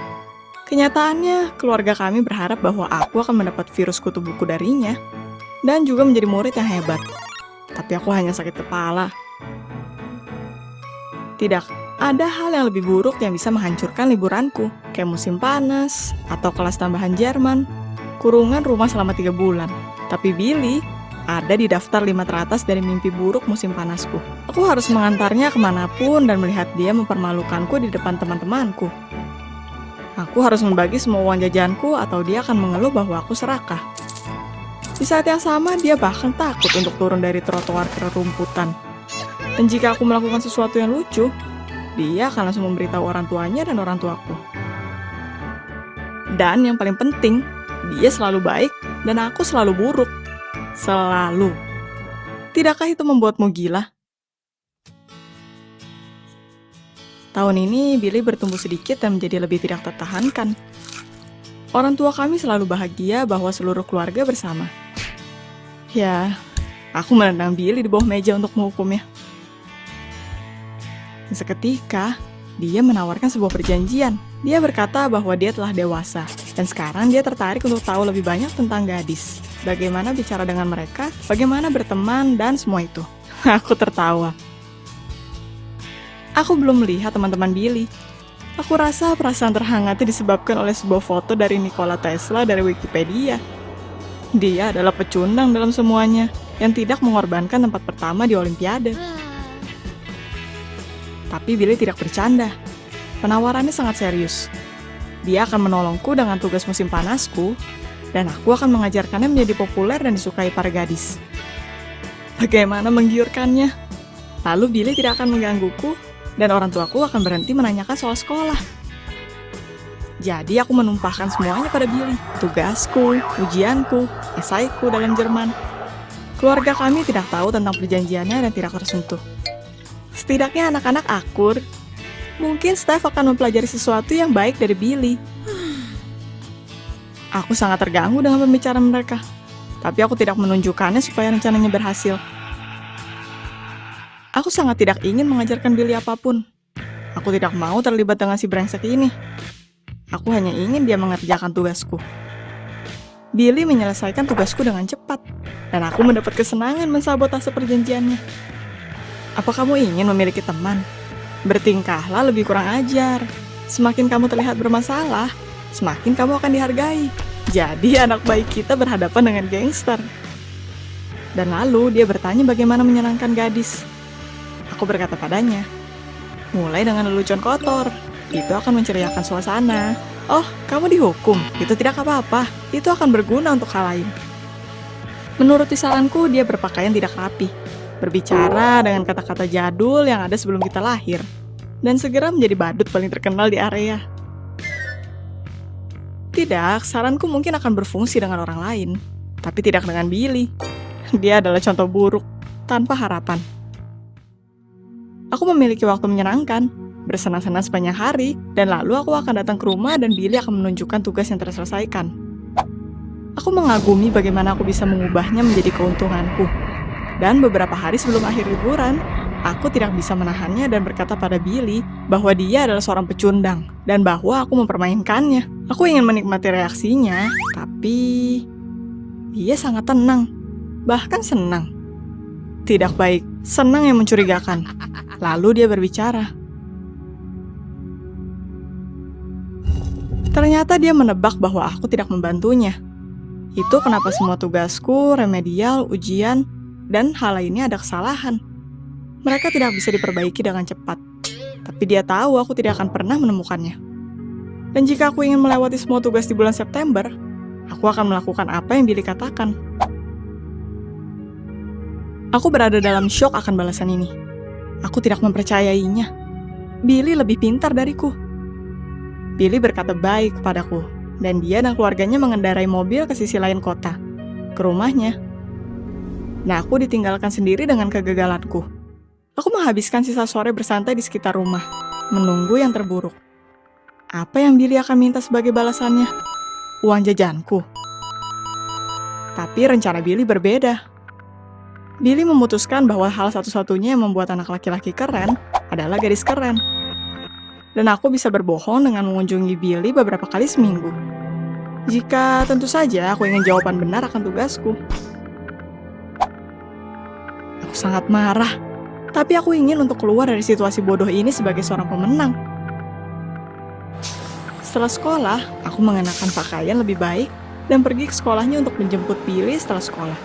Kenyataannya, keluarga kami berharap bahwa aku akan mendapat virus kutu buku darinya. Dan juga menjadi murid yang hebat. Tapi aku hanya sakit kepala. Tidak, ada hal yang lebih buruk yang bisa menghancurkan liburanku, kayak musim panas, atau kelas tambahan Jerman, kurungan rumah selama 3 bulan. Tapi Billy ada di daftar 5 teratas dari mimpi buruk musim panasku. Aku harus mengantarnya kemanapun dan melihat dia mempermalukanku di depan teman-temanku. Aku harus membagi semua uang jajanku atau dia akan mengeluh bahwa aku serakah. Di saat yang sama, dia bahkan takut untuk turun dari trotoar ke rerumputan. Dan jika aku melakukan sesuatu yang lucu, dia akan langsung memberitahu orang tuanya dan orang tuaku. Dan yang paling penting, dia selalu baik dan aku selalu buruk. Selalu. Tidakkah itu membuatmu gila? Tahun ini, Billy bertumbuh sedikit dan menjadi lebih tidak tertahankan. Orang tua kami selalu bahagia bahwa seluruh keluarga bersama. Ya, aku menendang Billy di bawah meja untuk menghukumnya. Seketika, dia menawarkan sebuah perjanjian. Dia berkata bahwa dia telah dewasa, dan sekarang dia tertarik untuk tahu lebih banyak tentang gadis. Bagaimana bicara dengan mereka, bagaimana berteman, dan semua itu. Aku tertawa. Aku belum melihat teman-teman Billy. Aku rasa perasaan terhangatnya disebabkan oleh sebuah foto dari Nikola Tesla dari Wikipedia. Dia adalah pecundang dalam semuanya, yang tidak mengorbankan tempat pertama di Olimpiade. Tapi Billy tidak bercanda. Penawarannya sangat serius. Dia akan menolongku dengan tugas musim panasku, dan aku akan mengajarkannya menjadi populer dan disukai para gadis. Bagaimana menggiurkannya? Lalu Billy tidak akan menggangguku, dan orang tuaku akan berhenti menanyakan soal sekolah. Jadi aku menumpahkan semuanya pada Billy. Tugasku, ujianku, esaiku dalam Jerman. Keluarga kami tidak tahu tentang perjanjiannya dan tidak tersentuh. Setidaknya anak-anak akur. Mungkin Steph akan mempelajari sesuatu yang baik dari Billy. Aku sangat terganggu dengan pembicaraan mereka. Tapi aku tidak menunjukkannya supaya rencananya berhasil. Aku sangat tidak ingin mengajarkan Billy apapun. Aku tidak mau terlibat dengan si brengsek ini. Aku hanya ingin dia mengerjakan tugasku. Billy menyelesaikan tugasku dengan cepat. Dan aku mendapat kesenangan mensabotase perjanjiannya. Apa kamu ingin memiliki teman? Bertingkahlah lebih kurang ajar. Semakin kamu terlihat bermasalah, semakin kamu akan dihargai. Jadi anak baik kita berhadapan dengan gangster. Dan lalu dia bertanya bagaimana menyenangkan gadis. Aku berkata padanya, mulai dengan lelucon kotor. Itu akan menceriakan suasana. Oh, kamu dihukum? Itu tidak apa-apa. Itu akan berguna untuk hal lain. Menuruti saranku, dia berpakaian tidak rapi. Berbicara dengan kata-kata jadul yang ada sebelum kita lahir. Dan segera menjadi badut paling terkenal di area. Tidak, saranku mungkin akan berfungsi dengan orang lain. Tapi tidak dengan Billy. Dia adalah contoh buruk, tanpa harapan. Aku memiliki waktu menyenangkan, bersenang-senang sepanjang hari, dan lalu aku akan datang ke rumah dan Billy akan menunjukkan tugas yang terselesaikan. Aku mengagumi bagaimana aku bisa mengubahnya menjadi keuntunganku. Dan beberapa hari sebelum akhir liburan, aku tidak bisa menahannya dan berkata pada Billy bahwa dia adalah seorang pecundang dan bahwa aku mempermainkannya. Aku ingin menikmati reaksinya, tapi Dia sangat tenang, bahkan senang. Tidak baik, senang yang mencurigakan. Lalu dia berbicara. Ternyata dia menebak bahwa aku tidak membantunya. Itu kenapa semua tugasku, remedial, ujian, dan hal lainnya ada kesalahan. Mereka tidak bisa diperbaiki dengan cepat. Tapi dia tahu aku tidak akan pernah menemukannya. Dan jika aku ingin melewati semua tugas di bulan September, aku akan melakukan apa yang Billy katakan. Aku berada dalam syok akan balasan ini. Aku tidak mempercayainya. Billy lebih pintar dariku. Billy berkata baik kepadaku, dan dia dan keluarganya mengendarai mobil ke sisi lain kota, ke rumahnya. Nah, aku ditinggalkan sendiri dengan kegagalanku. Aku menghabiskan sisa sore bersantai di sekitar rumah, menunggu yang terburuk. Apa yang Billy akan minta sebagai balasannya? Uang jajanku. Tapi rencana Billy berbeda. Billy memutuskan bahwa hal satu-satunya yang membuat anak laki-laki keren adalah gadis keren. Dan aku bisa berbohong dengan mengunjungi Billy beberapa kali seminggu. Jika tentu saja aku ingin jawaban benar akan tugasku. Aku sangat marah, tapi aku ingin untuk keluar dari situasi bodoh ini sebagai seorang pemenang. Setelah sekolah, aku mengenakan pakaian lebih baik dan pergi ke sekolahnya untuk menjemput Billy setelah sekolah.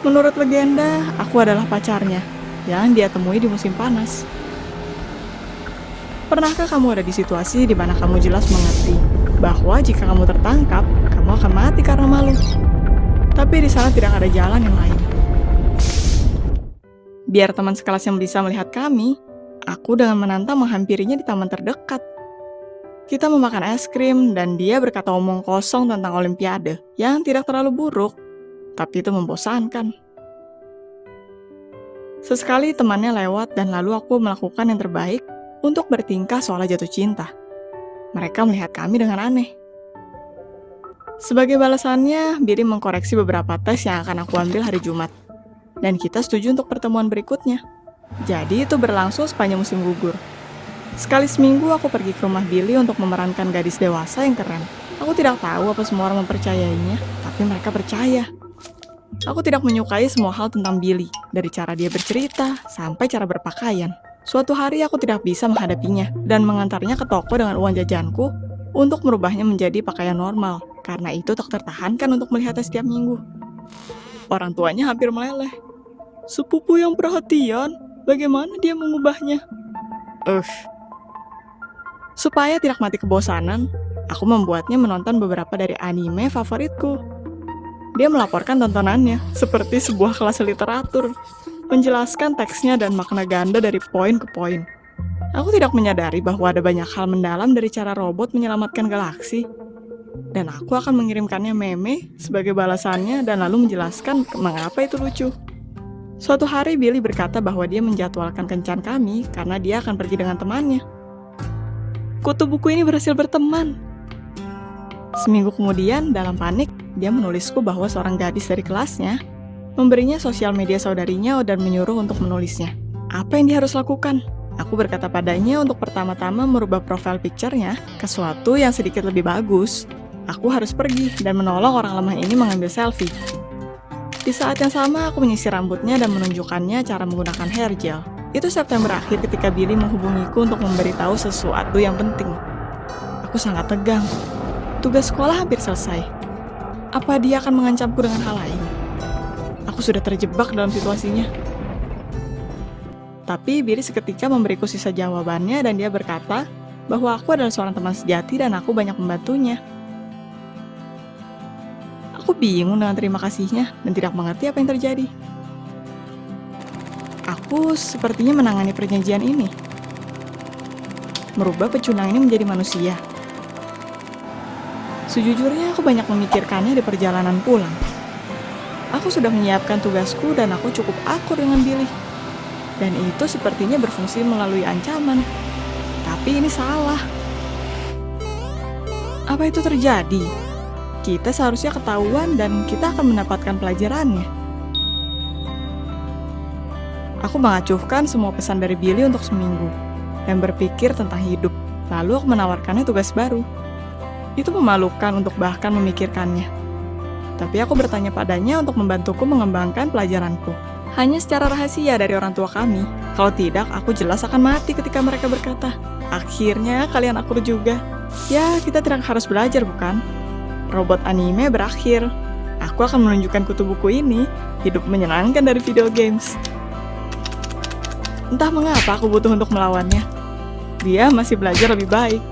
Menurut legenda, aku adalah pacarnya yang dia temui di musim panas. Pernahkah kamu ada di situasi di mana kamu jelas mengerti bahwa jika kamu tertangkap, kamu akan mati karena malu? Tapi di sana tidak ada jalan yang lain. Biar teman sekelas yang bisa melihat kami, aku dengan menantang menghampirinya di taman terdekat. Kita memakan es krim dan dia berkata omong kosong tentang olimpiade yang tidak terlalu buruk, tapi itu membosankan. Sesekali temannya lewat dan lalu aku melakukan yang terbaik untuk bertingkah seolah jatuh cinta. Mereka melihat kami dengan aneh. Sebagai balasannya, Billy mengkoreksi beberapa tes yang akan aku ambil hari Jumat. Dan kita setuju untuk pertemuan berikutnya. Jadi itu berlangsung sepanjang musim gugur. Sekali seminggu aku pergi ke rumah Billy untuk memerankan gadis dewasa yang keren. Aku tidak tahu apa semua orang mempercayainya, tapi mereka percaya. Aku tidak menyukai semua hal tentang Billy, dari cara dia bercerita sampai cara berpakaian. Suatu hari aku tidak bisa menghadapinya dan mengantarnya ke toko dengan uang jajanku untuk merubahnya menjadi pakaian normal, karena itu tak tertahankan untuk melihatnya setiap minggu. Orang tuanya hampir meleleh. Sepupu yang perhatian, bagaimana dia mengubahnya? Supaya tidak mati kebosanan, aku membuatnya menonton beberapa dari anime favoritku. Dia melaporkan tontonannya, seperti sebuah kelas literatur, menjelaskan teksnya dan makna ganda dari poin ke poin. Aku tidak menyadari bahwa ada banyak hal mendalam dari cara robot menyelamatkan galaksi. Dan aku akan mengirimkannya meme sebagai balasannya dan lalu menjelaskan mengapa itu lucu. Suatu hari Billy berkata bahwa dia menjadwalkan kencan kami karena dia akan pergi dengan temannya. Kutu buku ini berhasil berteman. Seminggu kemudian, dalam panik, dia menulisku bahwa seorang gadis dari kelasnya memberinya sosial media saudarinya dan menyuruh untuk menulisnya. Apa yang dia harus lakukan? Aku berkata padanya untuk pertama-tama merubah profile picture-nya ke sesuatu yang sedikit lebih bagus. Aku harus pergi dan menolong orang lemah ini mengambil selfie. Di saat yang sama, aku menyisir rambutnya dan menunjukkannya cara menggunakan hair gel. Itu September akhir ketika Billy menghubungiku untuk memberitahu sesuatu yang penting. Aku sangat tegang. Tugas sekolah hampir selesai. Apa dia akan mengancamku dengan hal lain? Aku sudah terjebak dalam situasinya. Tapi Billy seketika memberiku sisa jawabannya dan dia berkata bahwa aku adalah seorang teman sejati dan aku banyak membantunya. Aku bingung dengan terima kasihnya dan tidak mengerti apa yang terjadi. Aku sepertinya menangani perjanjian ini. Merubah pecundang ini menjadi manusia. Sejujurnya aku banyak memikirkannya di perjalanan pulang. Aku sudah menyiapkan tugasku dan aku cukup akur dengan Billy. Dan itu sepertinya berfungsi melalui ancaman. Tapi ini salah. Apa itu terjadi? Kita seharusnya ketahuan dan kita akan mendapatkan pelajarannya. Aku mengacuhkan semua pesan dari Billy untuk seminggu dan berpikir tentang hidup. Lalu aku menawarkannya tugas baru. Itu memalukan untuk bahkan memikirkannya. Tapi aku bertanya padanya untuk membantuku mengembangkan pelajaranku. Hanya secara rahasia dari orang tua kami. Kalau tidak, aku jelas akan mati ketika mereka berkata, "Akhirnya kalian akur juga." Ya, kita tidak harus belajar, bukan? Robot anime berakhir. Aku akan menunjukkan kutu buku ini, hidup menyenangkan dari video games. Entah mengapa aku butuh untuk melawannya. Dia masih belajar lebih baik.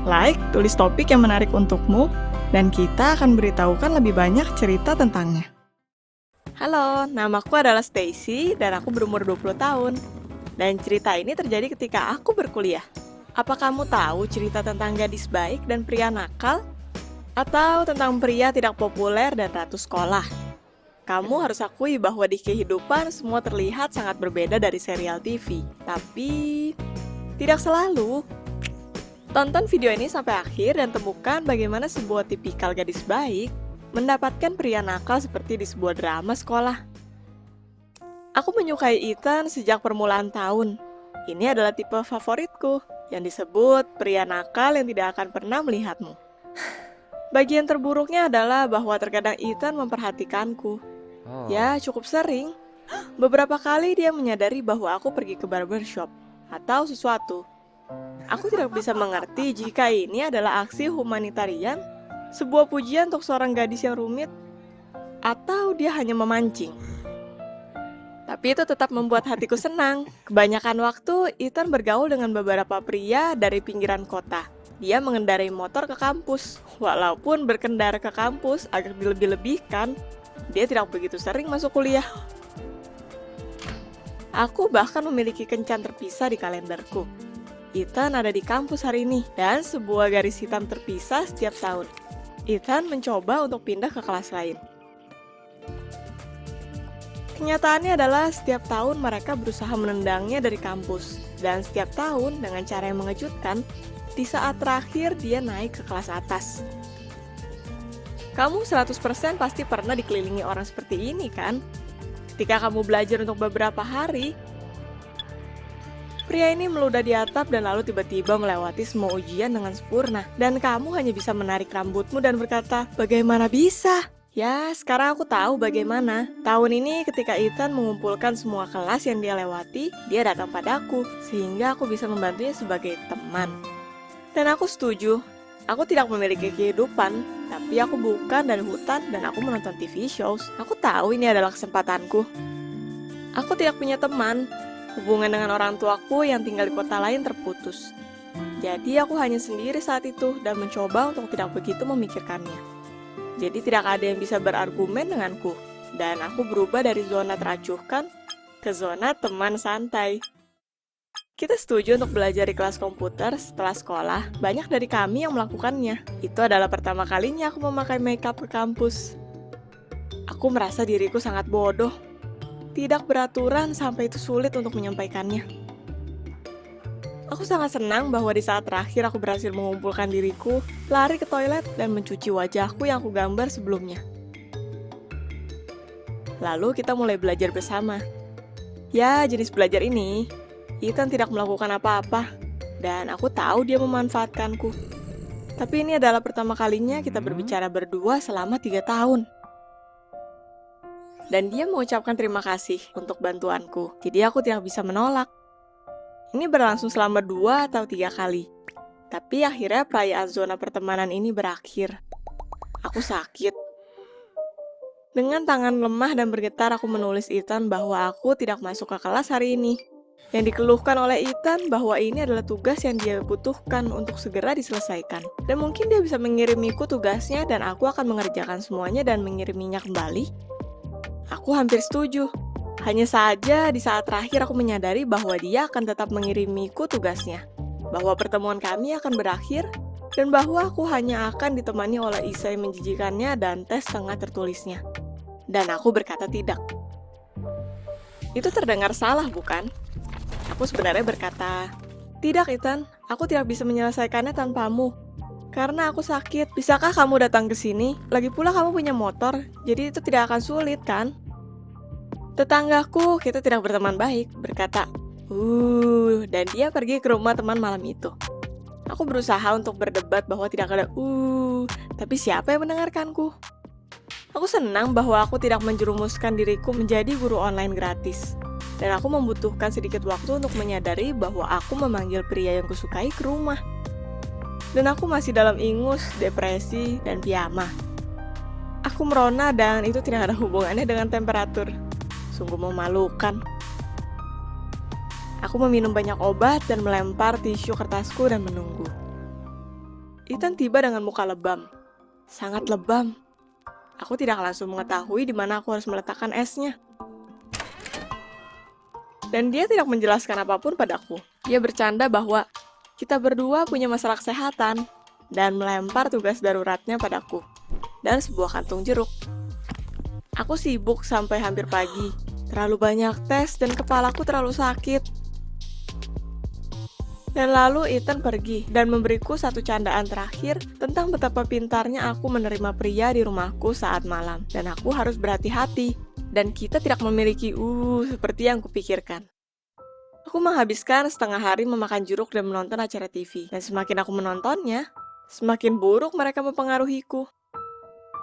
Like, tulis topik yang menarik untukmu, dan kita akan beritahukan lebih banyak cerita tentangnya. Halo, namaku adalah Stacy dan aku berumur 20 tahun. Dan cerita ini terjadi ketika aku berkuliah. Apa kamu tahu cerita tentang gadis baik dan pria nakal? Atau tentang pria tidak populer dan ratu sekolah? Kamu harus akui bahwa di kehidupan semua terlihat sangat berbeda dari serial TV. Tapi, tidak selalu. Tonton video ini sampai akhir dan temukan bagaimana sebuah tipikal gadis baik mendapatkan pria nakal seperti di sebuah drama sekolah. Aku menyukai Ethan sejak permulaan tahun. Ini adalah tipe favoritku, yang disebut pria nakal yang tidak akan pernah melihatmu. Bagian terburuknya adalah bahwa terkadang Ethan memperhatikanku. Ya, cukup sering. Beberapa kali dia menyadari bahwa aku pergi ke barbershop atau sesuatu. Aku tidak bisa mengerti jika ini adalah aksi humanitarian, sebuah pujian untuk seorang gadis yang rumit, atau dia hanya memancing. Tapi itu tetap membuat hatiku senang. Kebanyakan waktu, Ethan bergaul dengan beberapa pria dari pinggiran kota. Dia mengendarai motor ke kampus. Walaupun berkendara ke kampus agak dilebih-lebihkan, dia tidak begitu sering masuk kuliah. Aku bahkan memiliki kencan terpisah di kalenderku. Ethan ada di kampus hari ini, dan sebuah garis hitam terpisah setiap tahun. Ethan mencoba untuk pindah ke kelas lain. Kenyataannya adalah setiap tahun mereka berusaha menendangnya dari kampus. Dan setiap tahun dengan cara yang mengejutkan, di saat terakhir dia naik ke kelas atas. Kamu 100% pasti pernah dikelilingi orang seperti ini, kan? Ketika kamu belajar untuk beberapa hari, pria ini meludah di atap dan lalu tiba-tiba melewati semua ujian dengan sempurna. Dan kamu hanya bisa menarik rambutmu dan berkata, "Bagaimana bisa?" Ya, sekarang aku tahu bagaimana. Tahun ini ketika Ethan mengumpulkan semua kelas yang dia lewati, dia datang padaku, sehingga aku bisa membantunya sebagai teman. Dan aku setuju. Aku tidak memiliki kehidupan, tapi aku bukan dari hutan dan aku menonton TV shows. Aku tahu ini adalah kesempatanku. Aku tidak punya teman. Hubungan dengan orang tuaku yang tinggal di kota lain terputus. Jadi aku hanya sendiri saat itu dan mencoba untuk tidak begitu memikirkannya. Jadi tidak ada yang bisa berargumen denganku. Dan aku berubah dari zona teracuhkan ke zona teman santai. Kita setuju untuk belajar di kelas komputer setelah sekolah. Banyak dari kami yang melakukannya. Itu adalah pertama kalinya aku memakai makeup ke kampus. Aku merasa diriku sangat bodoh. Tidak beraturan sampai itu sulit untuk menyampaikannya. Aku sangat senang bahwa di saat terakhir aku berhasil mengumpulkan diriku, lari ke toilet dan mencuci wajahku yang aku gambar sebelumnya. Lalu kita mulai belajar bersama. Ya, jenis belajar ini, Ethan tidak melakukan apa-apa, dan aku tahu dia memanfaatkanku. Tapi ini adalah pertama kalinya kita berbicara berdua selama 3 tahun. Dan dia mengucapkan terima kasih untuk bantuanku, jadi aku tidak bisa menolak. Ini berlangsung selama 2 atau 3 kali. Tapi akhirnya perayaan zona pertemanan ini berakhir. Aku sakit. Dengan tangan lemah dan bergetar aku menulis Ethan bahwa aku tidak masuk ke kelas hari ini. Yang dikeluhkan oleh Ethan bahwa ini adalah tugas yang dia butuhkan untuk segera diselesaikan. Dan mungkin dia bisa mengirimiku tugasnya dan aku akan mengerjakan semuanya dan mengiriminya kembali. Aku hampir setuju. Hanya saja di saat terakhir aku menyadari bahwa dia akan tetap mengirimiku tugasnya. Bahwa pertemuan kami akan berakhir, dan bahwa aku hanya akan ditemani oleh isai menjijikannya dan tes tengah tertulisnya. Dan aku berkata tidak. Itu terdengar salah, bukan? Aku sebenarnya berkata, "Tidak, Ethan, aku tidak bisa menyelesaikannya tanpamu. Karena aku sakit, bisakah kamu datang ke sini? Lagi pula kamu punya motor, jadi itu tidak akan sulit, kan?" Tetanggaku, kita tidak berteman baik, berkata, dan dia pergi ke rumah teman malam itu. Aku berusaha untuk berdebat bahwa tidak ada tapi siapa yang mendengarkanku? Aku senang bahwa aku tidak menjerumuskan diriku menjadi guru online gratis. Dan aku membutuhkan sedikit waktu untuk menyadari bahwa aku memanggil pria yang kusukai ke rumah. Dan aku masih dalam ingus, depresi, dan piyama. Aku merona dan itu tidak ada hubungannya dengan temperatur. Sungguh memalukan. Aku meminum banyak obat dan melempar tisu kertasku dan menunggu. Ethan tiba dengan muka lebam. Sangat lebam. Aku tidak langsung mengetahui di mana aku harus meletakkan esnya. Dan dia tidak menjelaskan apapun padaku. Dia bercanda bahwa kita berdua punya masalah kesehatan dan melempar tugas daruratnya padaku dan sebuah kantung jeruk. Aku sibuk sampai hampir pagi. Terlalu banyak tes dan kepalaku terlalu sakit. Dan lalu Ethan pergi dan memberiku satu candaan terakhir tentang betapa pintarnya aku menerima pria di rumahku saat malam. Dan aku harus berhati-hati. Dan kita tidak memiliki seperti yang kupikirkan. Aku menghabiskan setengah hari memakan jeruk dan menonton acara TV. Dan semakin aku menontonnya, semakin buruk mereka mempengaruhiku.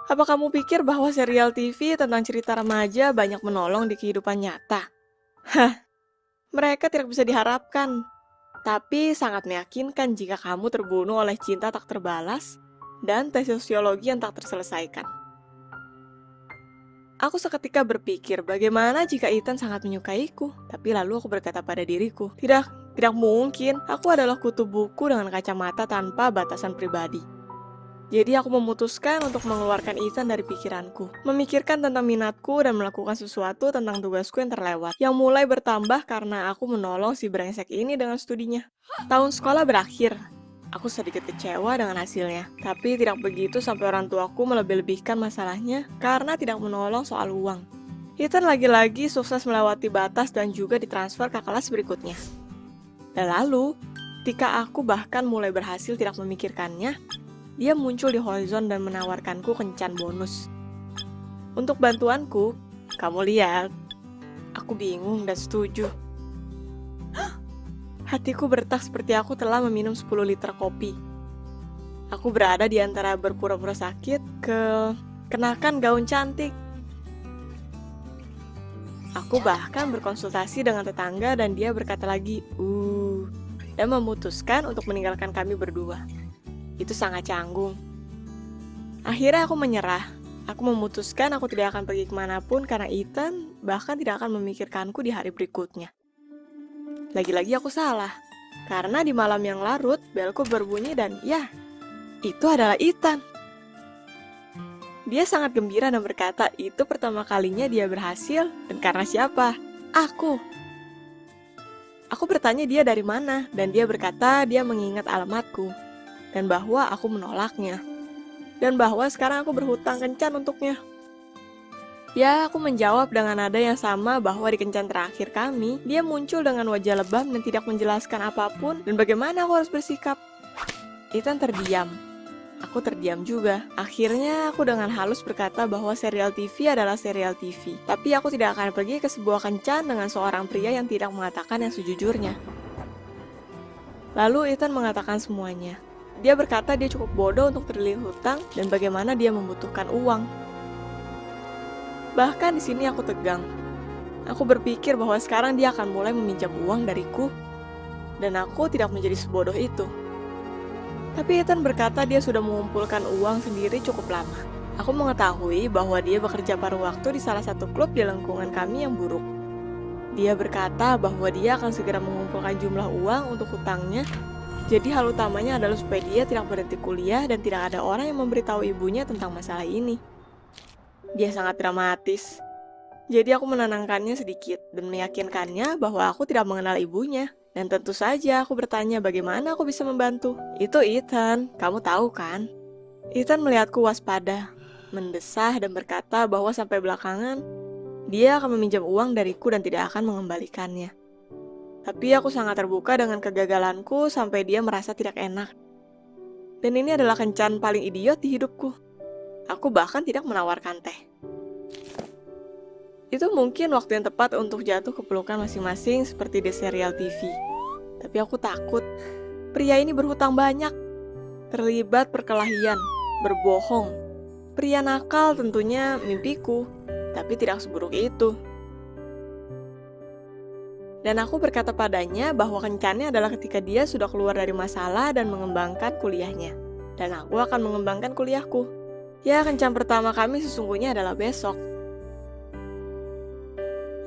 Apa kamu pikir bahwa serial TV tentang cerita remaja banyak menolong di kehidupan nyata? Mereka tidak bisa diharapkan. Tapi sangat meyakinkan jika kamu terbunuh oleh cinta tak terbalas dan tes sosiologi yang tak terselesaikan. Aku seketika berpikir bagaimana jika Ethan sangat menyukaiku, tapi lalu aku berkata pada diriku, tidak mungkin, aku adalah kutu buku dengan kacamata tanpa batasan pribadi. Jadi aku memutuskan untuk mengeluarkan Ethan dari pikiranku, memikirkan tentang minatku dan melakukan sesuatu tentang tugasku yang terlewat, yang mulai bertambah karena aku menolong si brengsek ini dengan studinya. Tahun sekolah berakhir, aku sedikit kecewa dengan hasilnya, tapi tidak begitu sampai orang tuaku melebih-lebihkan masalahnya karena tidak menolong soal uang. Ethan lagi-lagi sukses melewati batas dan juga ditransfer ke kelas berikutnya. Dan lalu, ketika aku bahkan mulai berhasil tidak memikirkannya, dia muncul di horizon dan menawarkanku kencan bonus. Untuk bantuanku, kamu lihat, aku bingung dan setuju. Hatiku bertak seperti aku telah meminum 10 liter kopi. Aku berada di antara berpura-pura sakit ke kenakan gaun cantik. Aku bahkan berkonsultasi dengan tetangga dan dia berkata lagi, dan memutuskan untuk meninggalkan kami berdua. Itu sangat canggung. Akhirnya aku menyerah. Aku memutuskan aku tidak akan pergi kemanapun karena Ethan bahkan tidak akan memikirkanku di hari berikutnya. Lagi-lagi aku salah. Karena di malam yang larut, belku berbunyi dan itu adalah Ethan. Dia sangat gembira dan berkata itu pertama kalinya dia berhasil dan karena siapa? Aku. Aku bertanya dia dari mana dan dia berkata dia mengingat alamatku. Dan bahwa aku menolaknya. Dan bahwa sekarang aku berhutang kencan untuknya. Ya, aku menjawab dengan nada yang sama bahwa di kencan terakhir kami, dia muncul dengan wajah lebam dan tidak menjelaskan apapun dan bagaimana aku harus bersikap. Ethan terdiam. Aku terdiam juga. Akhirnya aku dengan halus berkata bahwa serial TV adalah serial TV. Tapi aku tidak akan pergi ke sebuah kencan dengan seorang pria yang tidak mengatakan yang sejujurnya. Lalu Ethan mengatakan semuanya. Dia berkata dia cukup bodoh untuk terlilit hutang dan bagaimana dia membutuhkan uang. Bahkan di sini aku tegang. Aku berpikir bahwa sekarang dia akan mulai meminjam uang dariku dan aku tidak menjadi sebodoh itu. Tapi Ethan berkata dia sudah mengumpulkan uang sendiri cukup lama. Aku mengetahui bahwa dia bekerja paruh waktu di salah satu klub di lingkungan kami yang buruk. Dia berkata bahwa dia akan segera mengumpulkan jumlah uang untuk hutangnya. Jadi hal utamanya adalah supaya dia tidak berhenti kuliah dan tidak ada orang yang memberitahu ibunya tentang masalah ini. Dia sangat dramatis. Jadi aku menenangkannya sedikit dan meyakinkannya bahwa aku tidak mengenal ibunya. Dan tentu saja aku bertanya bagaimana aku bisa membantu. Itu Ethan, kamu tahu kan? Ethan melihatku waspada, mendesah dan berkata bahwa sampai belakangan, dia akan meminjam uang dariku dan tidak akan mengembalikannya. Tapi aku sangat terbuka dengan kegagalanku sampai dia merasa tidak enak. Dan ini adalah kencan paling idiot di hidupku. Aku bahkan tidak menawarkan teh. Itu mungkin waktu yang tepat untuk jatuh ke pelukan masing-masing seperti di serial TV. Tapi aku takut. Pria ini berhutang banyak, terlibat perkelahian, berbohong. Pria nakal tentunya mimpiku, tapi tidak seburuk itu. Dan aku berkata padanya bahwa kencannya adalah ketika dia sudah keluar dari masalah dan mengembangkan kuliahnya. Dan aku akan mengembangkan kuliahku. Ya, kencan pertama kami sesungguhnya adalah besok.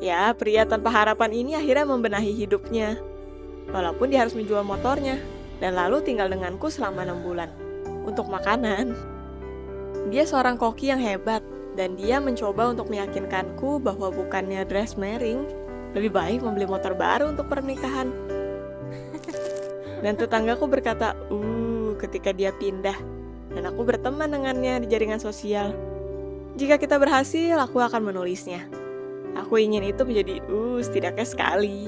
Ya, pria tanpa harapan ini akhirnya membenahi hidupnya. Walaupun dia harus menjual motornya, dan lalu tinggal denganku selama 6 bulan. Untuk makanan. Dia seorang koki yang hebat, dan dia mencoba untuk meyakinkanku bahwa bukannya dress marrying, lebih baik membeli motor baru untuk pernikahan. Dan tetanggaku berkata, ketika dia pindah. Dan aku berteman dengannya di jaringan sosial. Jika kita berhasil, aku akan menulisnya. Aku ingin itu menjadi, setidaknya sekali.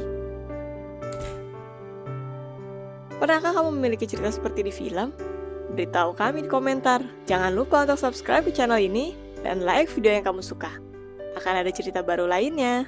Pernahkah kamu memiliki cerita seperti di film? Beritahu kami di komentar. Jangan lupa untuk subscribe di channel ini dan like video yang kamu suka. Akan ada cerita baru lainnya.